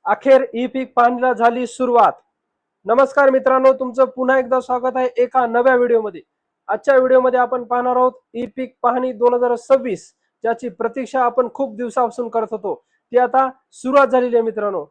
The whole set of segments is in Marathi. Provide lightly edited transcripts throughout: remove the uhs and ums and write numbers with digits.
अखेर ई पीक पाहणीला झाली सुरुवात। नमस्कार मित्रांनो, तुमचं पुन्हा एकदा स्वागत आहे एका नव्या व्हिडिओमध्ये। आजच्या व्हिडिओमध्ये आपण पाहणार आहोत ई पीक पाहणी 2026, ज्याची प्रतीक्षा आपण खूप दिवसापासून करत होतो, ती आता सुरुवात झालेली आहे मित्रांनो।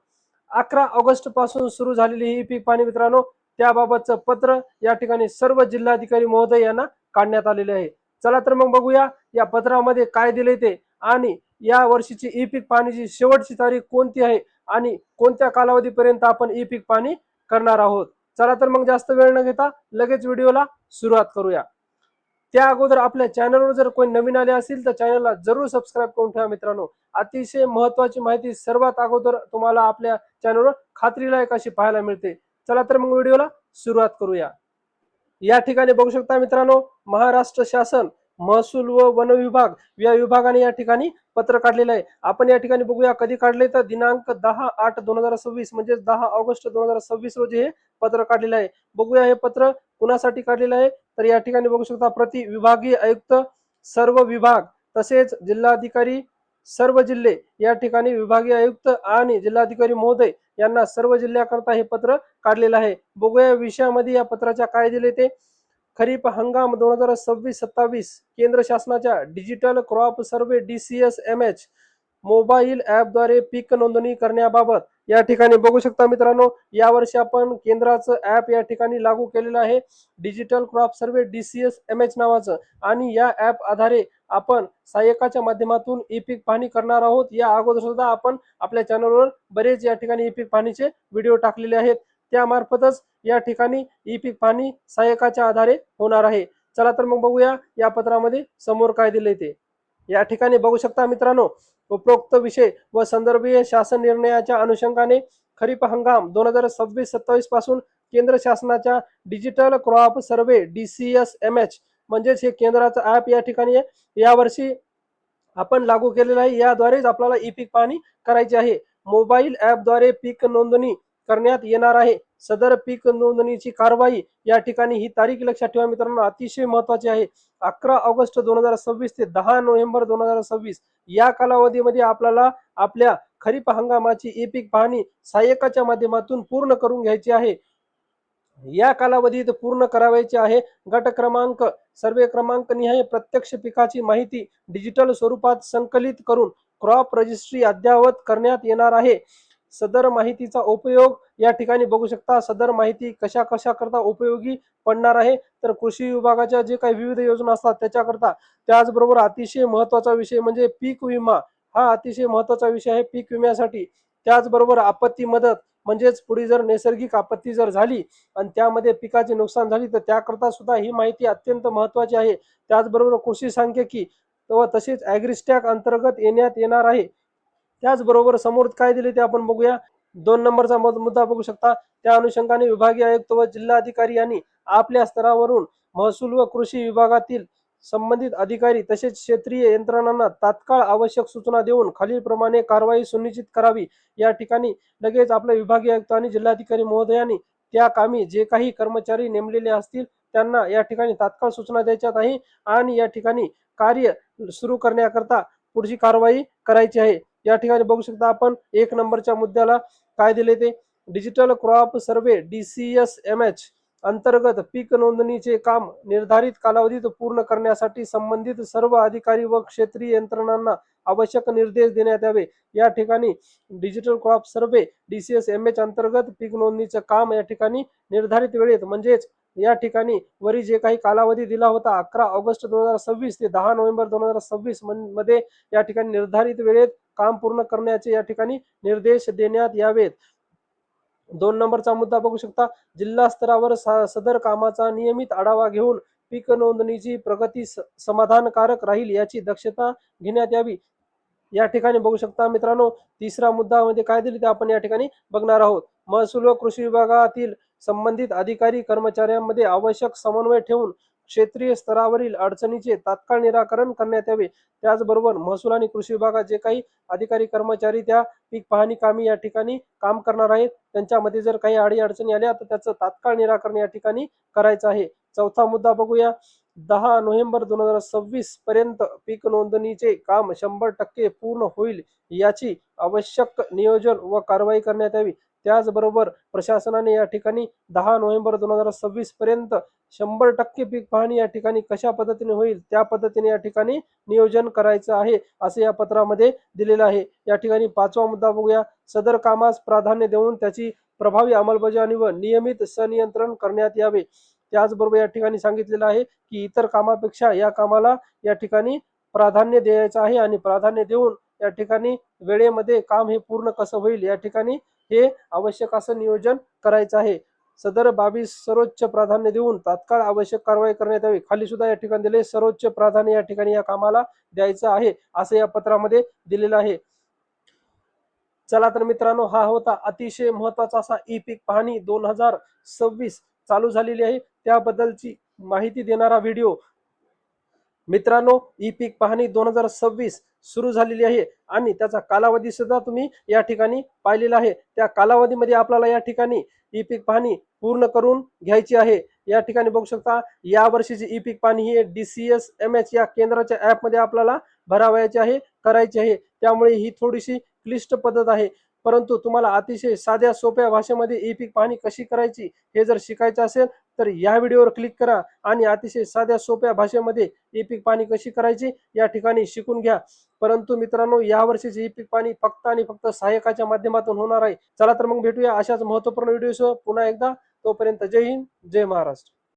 11 ऑगस्ट पासून सुरू झालेली ही पीक पाहणी मित्रांनो, त्याबाबतचं पत्र या ठिकाणी सर्व जिल्हाधिकारी महोदय यांना काढण्यात आलेले आहे। चला तर मग बघूया या पत्रामध्ये काय दिले ते, आणि या वर्षीची ई पीक पाहणीची शेवटची तारीख कोणती आहे आणि कोणत्या कालावधीपर्यंत आपण ई पीक पाहणी करणार आहोत। चला तर मग जास्त वेळ न घेता लगेच व्हिडिओला सुरुवात करूया। त्या अगोदर आपल्या चॅनलवर जर कोणी नवीन आले असेल तर चॅनलला जरूर सबस्क्राइब करून ठेवा मित्रांनो। अतिशय महत्त्वाची माहिती सर्वात अगोदर तुम्हाला आपल्या चॅनलवर खात्रीलायक अशी पाहायला मिळते। चला तर मग व्हिडिओला सुरुवात करूया। या ठिकाणी बघू शकता मित्रांनो, महाराष्ट्र शासन महसूल व वन विभाग या विभागाने या ठिकाणी पत्र काढलेलं आहे। आपण या ठिकाणी बघूया कधी काढले तर दिनांक 10/8/2026 म्हणजे 10 ऑगस्ट 2026 रोजी हे पत्र काढलेलं आहे। बघूया हे पत्र कुणासाठी काढलेलं आहे तर या ठिकाणी बघू शकता प्रति विभागीय आयुक्त, सर्व विभाग तसेच जिल्हाधिकारी, सर्व जिल्हे या ठिकाणी विभागीय आयुक्त आणि जिल्हाधिकारी महोदय यांना सर्व जिल्ह्याकरता हे पत्र काढलेलं आहे। बघूया विषयामध्ये या पत्राच्या काय दिले ते। खरीप हंगाम 2026-27 केंद्र शासनाच्या digital crop survey DCSMH mobile ॲपद्वारे पीक नोंदणी करण्याबाबत या ठिकाणी बघू शकता मित्रांनो, यावर्षी आपण केंद्राचं ॲप या ठिकाणी लागू केलेलं आहे, डिजिटल क्रॉप सर्व्हे DCSMH नावाचं। आणि या ॲप आधारे आपण सहाय्यकाच्या माध्यमातून ई पीक पाहणी करणार आहोत। या अगोदर सुद्धा आपण आपल्या चॅनलवर बरेच या ठिकाणी ई पीक पाहणीचे व्हिडिओ टाकलेले आहेत, त्यामार्फतच या ठिकाणी ई पीक पाहणी सहाय्यकाच्या आधारे होणार आहे। चला तर मग बघूया या पत्रामध्ये समोर काय दिले ते। या ठिकाणी बघू शकता मित्रांनो, उपरोक्त विषय व संदर्भीय शासन निर्णयाच्या अनुषंगाने खरीप हंगाम 2026-27 पासून केंद्र शासनाच्या डिजिटल क्रॉप सर्व्हे DCSMH म्हणजेच हे केंद्राचं ॲप या ठिकाणी यावर्षी आपण लागू केलेलं आहे। याद्वारेच आपल्याला ई पीक पाहणी करायची आहे। मोबाईल ॲपद्वारे पीक नोंदणी करण्यात येणार आहे। सदर पीक नोंदणीची कारवाई या ठिकाणी ही तारीख लक्षात ठेवा मित्रांनो, अतिशय महत्त्वाची आहे। 11 ऑगस्ट 2026 ते 10 नोव्हेंबर 2026 या कालावधीमध्ये आपल्याला आपल्या खरीप हंगामाची ई पीक पाहणी सहाय्यकाच्या माध्यमातून पूर्ण करून घ्यायची आहे। या कालावधीत पूर्ण करावयाचे आहे। गट क्रमांक, सर्वे क्रमांक निहाय प्रत्यक्ष पिकाची माहिती डिजिटल स्वरूपात संकलित करून क्रॉप रजिस्ट्री अद्ययावत करण्यात येणार आहे। सदर माहितीचा उपयोग या ठिकाणी बघू शकता, सदर माहिती कशा कशा करता उपयोगी पडणार आहे तर कृषी विभागाच्या जे काही विविध योजना असतात त्याच्याकरता। त्याचबरोबर अतिशय महत्त्वाचा विषय म्हणजे पीक विमा, हा अतिशय महत्त्वाचा विषय आहे पीक विम्यासाठी। त्याचबरोबर आपत्ती मदत म्हणजेच पुढे जर नैसर्गिक आपत्ती जर झाली आणि त्यामध्ये पिकाचे नुकसान झाली तर त्याकरता सुद्धा ही माहिती अत्यंत महत्त्वाची आहे। त्याचबरोबर कृषी सांख्यिकी व तसेच ॲग्रिस्टॅक अंतर्गत येण्यात येणार आहे। त्याचबरोबर समोर काय दिले ते आपण बघूया। 2 नंबरचा मुद्दा बघू शकता, त्या अनुषंगाने विभागीय आयुक्त व जिल्हाधिकारी यांनी आपल्या स्तरावरून महसूल व कृषी विभागातील संबंधित अधिकारी तसेच क्षेत्रीय यंत्रणांना तात्काळ आवश्यक सूचना देऊन खालीलप्रमाणे कारवाई सुनिश्चित करावी। या ठिकाणी लगेच आपल्या विभागीय आयुक्त आणि जिल्हाधिकारी महोदयांनी त्या कामी जे काही कर्मचारी नेमलेले असतील त्यांना या ठिकाणी तात्काळ सूचना द्यायच्यात आहे आणि या ठिकाणी कार्य सुरू करण्याकरता पुढची कारवाई करायची आहे। या ठिकाणी बघू शकता आपण 1 नंबरच्या मुद्द्याला काय दिले ते, डिजिटल क्रॉप सर्व्हे DCSMH अंतर्गत पीक नोंदणीचे काम निर्धारित कालावधीत पूर्ण करण्यासाठी संबंधित सर्व अधिकारी व क्षेत्रीय यंत्रणांना आवश्यक निर्देश देण्यात यावे। या ठिकाणी डिजिटल क्रॉप सर्व्हे DCSMH अंतर्गत पीक नोंदणीचं काम या ठिकाणी निर्धारित वेळेत म्हणजेच या ठिकाणी वरी जे काही कालावधी दिला होता 11 ऑगस्ट 2026 ते 10 नोव्हेंबर 2026 मध्ये या ठिकाणी निर्धारित वेळेत काम पूर्ण करण्याचे या ठिकाणी निर्देश देण्यात यावेत। 2 नंबरचा मुद्दा बघू शकता, जिल्हा स्तरावर सदर कामाचा नियमित आढावा घेऊन पीक नोंदणीची प्रगती समाधानकारक राहील याची दक्षता घेण्यात यावी। या ठिकाणी बघू शकता मित्रांनो, तिसरा मुद्दा मध्ये काय दिले ते आपण या ठिकाणी बघणार आहोत। महसूल व कृषी विभागातील संबंधित अधिकारी कर्मचाऱ्यांमध्ये आवश्यक समन्वय ठेवून क्षेत्रीय स्तरावरील अडचणीचे तात्काळ निराकरण करण्यात यावे। त्याचबरोबर महसूल आणि कृषी विभागात जे काही अधिकारी कर्मचारी त्या पीक पाहणी कामी या ठिकाणी काम करणार आहेत त्यांच्यामध्ये जर काही अडचणी आल्या तर त्याचं तात्काळ निराकरण या ठिकाणी करायचं आहे। चौथा मुद्दा बघूया, 10 नोव्हेंबर 2026 पर्यंत पीक नोंदणीचे काम 100% पूर्ण होईल याची आवश्यक नियोजन व कारवाई करण्यात यावी। त्याचबरोबर प्रशासनाने या ठिकाणी 10 नोव्हेंबर 2026 पर्यंत 100% पीक पाहणी या ठिकाणी कशा पद्धतीने होईल त्या पद्धतीने या ठिकाणी नियोजन करायचं आहे असे या पत्रामध्ये दिलेलं आहे। या ठिकाणी 5वा मुद्दा बघूया, सदर कामास प्राधान्य देऊन त्याची प्रभावी अंमलबजावणी व नियमित संनियंत्रण करण्यात यावे। त्याचबरोबर या ठिकाणी सांगितलेलं आहे की इतर कामापेक्षा या कामाला या ठिकाणी प्राधान्य द्यायचं आहे आणि प्राधान्य देऊन या ठिकाणी वेळेमध्ये काम हे पूर्ण कसं होईल या ठिकाणी हे आवश्यक असं नियोजन करायचं आहे। सदर बाबी सर्वोच्च प्राधान्य देऊन तात्काळ आवश्यक कारवाई करण्यात यावी। खाली सुद्धा या ठिकाणी दिले सर्वोच्च प्राधान्य या ठिकाणी या कामाला द्यायचं आहे असं या पत्रामध्ये दिलेलं आहे। चला तर मित्रांनो, हा होता अतिशय महत्वाचा असा ई पीक पाहणी 2026 चालू झालेली आहे त्याबद्दलची माहिती देणारा व्हिडिओ। मित्रांनो, ई पीक पाहणी 2026 सुरू झालेली आहे आणि त्याचा कालावधी सुद्धा तुम्ही या ठिकाणी पाहिलेला आहे। त्या कालावधीमध्ये आपल्याला या ठिकाणी ई पीक पाहणी पूर्ण करून घ्यायची आहे। या ठिकाणी बघू शकता या वर्षीची ई पीक पाहणी ही DCSMH या केंद्राच्या ॲपमध्ये आपल्याला भरावयाची आहे, करायची आहे। त्यामुळे ही थोडीशी क्लिष्ट पद्धत आहे, परंतु तुम्हाला अतिशय साध्या सोप्या भाषेमध्ये ई पीक पाहणी कशी करायची हे जर शिकायचं असेल तर या व्हिडिओवर क्लिक करा आणि अतिशय साध्या सोप्या भाषेमध्ये ई पीक पाहणी कशी करायची या ठिकाणी शिकून घ्या। परंतु मित्रांनो, या वर्षीची ई पीक पाहणी फक्त आणि फक्त सहाय्यकाच्या माध्यमातून होणार आहे। चला तर मग भेटूया अशाच महत्त्वपूर्ण व्हिडिओसह पुन्हा एकदा। तोपर्यंत जय हिंद, जय महाराष्ट्र।